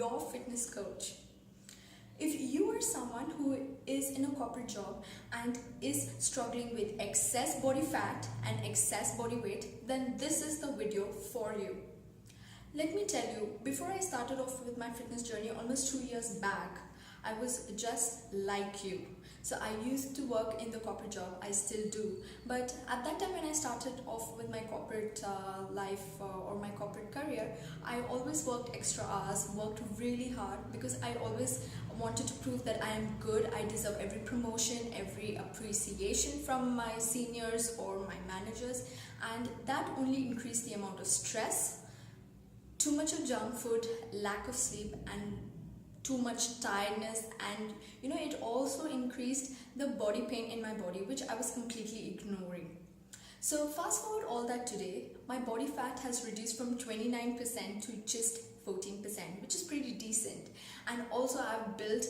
your fitness coach. If you are someone who is in a corporate job and is struggling with excess body fat and excess body weight, then this is the video for you. Let me tell you, before I started off with my fitness journey almost 2 years back, I was just like you. So I used to work in the corporate job, I still do. But at that time when I started off with my corporate life or my corporate career, I always worked extra hours, worked really hard because I always wanted to prove that I am good, I deserve every promotion, every appreciation from my seniors or my managers, and that only increased the amount of stress, too much of junk food, lack of sleep, and too much tiredness, and it also increased the body pain in my body, which I was completely ignoring. So fast forward all that today, my body fat has reduced from 29% to just 14%, which is pretty decent. And also I've built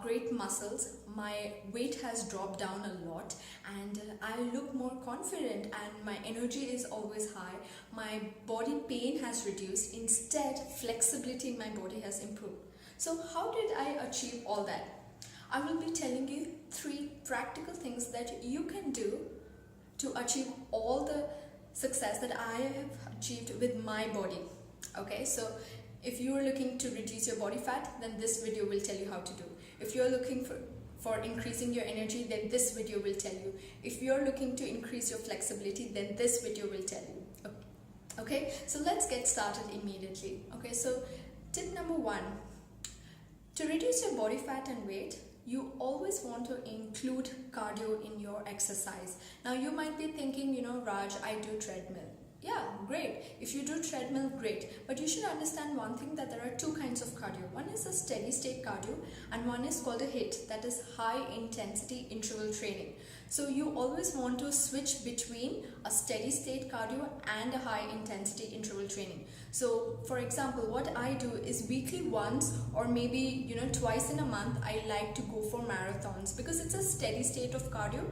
great muscles, my weight has dropped down a lot, and I look more confident, and my energy is always high, my body pain has reduced, instead flexibility in my body has improved. So how did I achieve all that? I will be telling you 3 practical things that you can do to achieve all the success that I have achieved with my body. Okay, so if you are looking to reduce your body fat, then this video will tell you how to do. If you are looking for increasing your energy, then this video will tell you. If you are looking to increase your flexibility, then this video will tell you. Okay, so let's get started immediately. Okay, so tip number 1. To reduce your body fat and weight, you always want to include cardio in your exercise. Now you might be thinking, Raj, I do treadmill. Yeah, great. If you do treadmill, great. But you should understand one thing, that there are 2 kinds of cardio. One is a steady state cardio and one is called a HIIT, that is high intensity interval training. So you always want to switch between a steady state cardio and a high intensity interval training. So for example, what I do is weekly once or maybe twice in a month, I like to go for marathons because it's a steady state of cardio,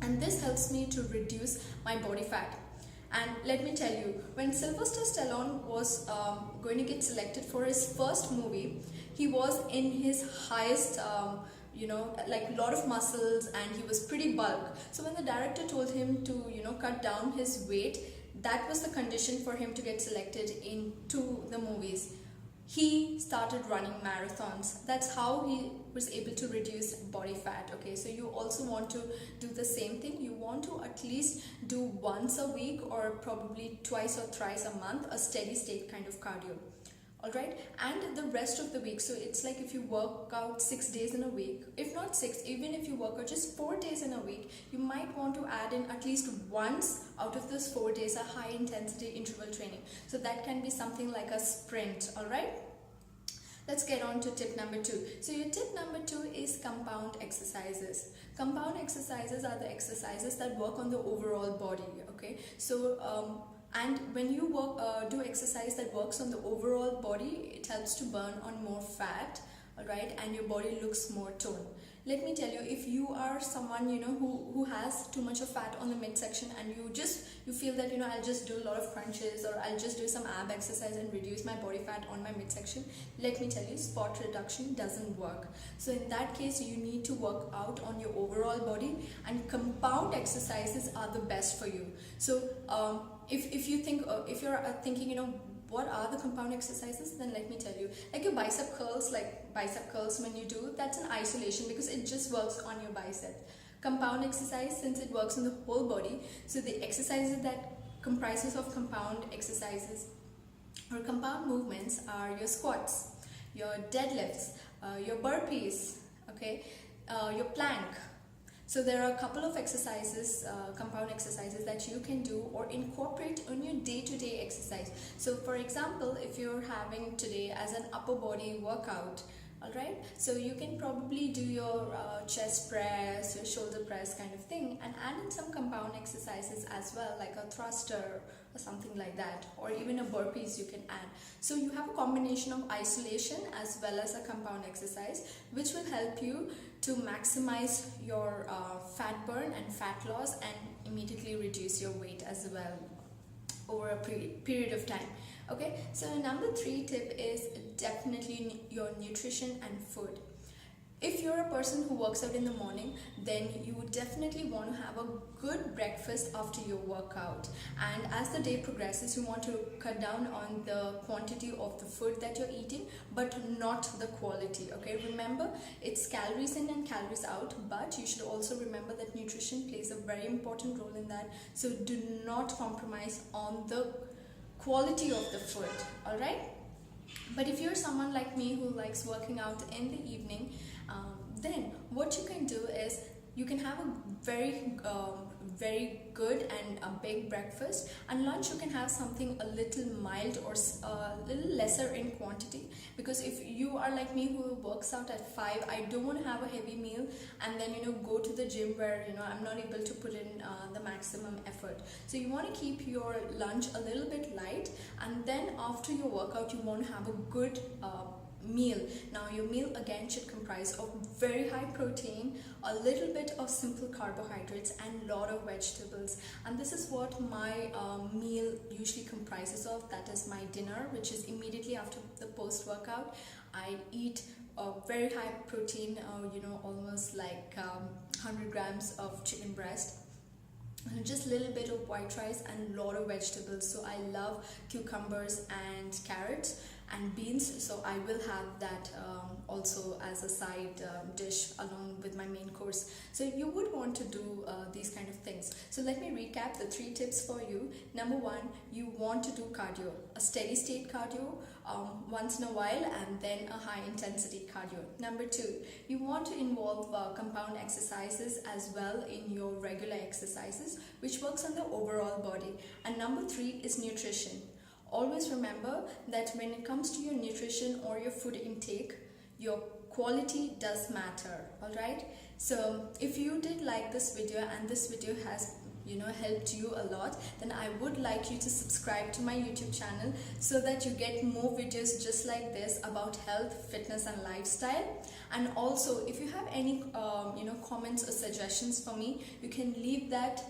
and this helps me to reduce my body fat. And let me tell you, when Sylvester Stallone was going to get selected for his first movie, he was in his highest, like a lot of muscles, and he was pretty bulk. So when the director told him to, cut down his weight, that was the condition for him to get selected into the movies. He started running marathons. That's how he was able to reduce body fat. Okay, so you also want to do the same thing. You want to at least do once a week or probably twice or thrice a month a steady state kind of cardio. Alright, and the rest of the week, so it's like if you work out 6 days in a week, if not 6, even if you work out just 4 days in a week, you might want to add in at least once out of those 4 days a high intensity interval training. So that can be something like a sprint. Alright, let's get on to tip number 2. So your tip number 2 is compound exercises. Compound exercises are the exercises that work on the overall body. Okay, so and when you do exercise that works on the overall body, it helps to burn on more fat, alright, and your body looks more toned. Let me tell you, if you are someone who has too much of fat on the midsection, and you feel that I'll just do a lot of crunches, or I'll just do some ab exercise and reduce my body fat on my midsection, let me tell you, spot reduction doesn't work. So in that case, you need to work out on your overall body, and compound exercises are the best for you. So if you're thinking, what are the compound exercises, then let me tell you, like your bicep curls, when you do, that's an isolation because it just works on your bicep. Compound exercise, since it works on the whole body, so the exercises that comprises of compound exercises or compound movements are your squats, your deadlifts, your burpees, okay, your plank. So there are a couple of exercises, compound exercises that you can do or incorporate on your day-to-day exercise. So for example, if you're having today as an upper body workout, alright, so you can probably do your chest press, your shoulder press kind of thing, and add in some compound exercises as well, like a thruster or something like that, or even a burpees you can add. So you have a combination of isolation as well as a compound exercise, which will help you to maximize your fat burn and fat loss, and immediately reduce your weight as well over a period of time. Okay, so number 3 tip is definitely your nutrition and food. If you're a person who works out in the morning, then you would definitely want to have a good breakfast after your workout. And as the day progresses, you want to cut down on the quantity of the food that you're eating, but not the quality. Okay, remember, it's calories in and calories out, but you should also remember that nutrition plays a very important role in that. So do not compromise on the quality of the food. All right. But if you're someone like me who likes working out in the evening, then what you can do is you can have a very good and a big breakfast, and lunch you can have something a little mild or a little lesser in quantity, because if you are like me who works out at 5, I don't want to have a heavy meal and then go to the gym where I'm not able to put in the maximum effort. So you want to keep your lunch a little bit light, and then after your workout you want to have a good meal. Now your meal again should comprise of very high protein, a little bit of simple carbohydrates, and lot of vegetables. And this is what my meal usually comprises of. That is my dinner, which is immediately after the post workout. I eat a very high protein, almost like 100 grams of chicken breast, just a little bit of white rice, and a lot of vegetables. So I love cucumbers and carrots and beans, so I will have that also as a side dish along with my main course. So you would want to do these kind of things. So let me recap the 3 tips for you. Number 1, you want to do cardio, a steady state cardio once in a while, and then a high intensity cardio. Number 2, you want to involve compound exercises as well in your regular exercises, which works on the overall body. And number 3 is nutrition. Always remember that when it comes to your nutrition or your food intake, your quality does matter. All right. So if you did like this video and this video has helped you a lot, then I would like you to subscribe to my YouTube channel so that you get more videos just like this about health, fitness and lifestyle. And also if you have any comments or suggestions for me, you can leave that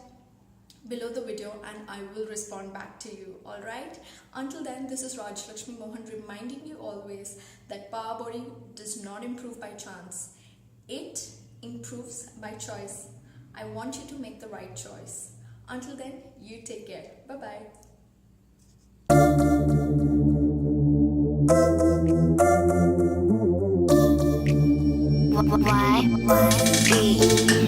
below the video and I will respond back to you. All right. Until then, this is Rajelakshmi Mohan reminding you always that power body does not improve by chance. It improves by choice. I want you to make the right choice. Until then, you take care. Bye-bye. Why?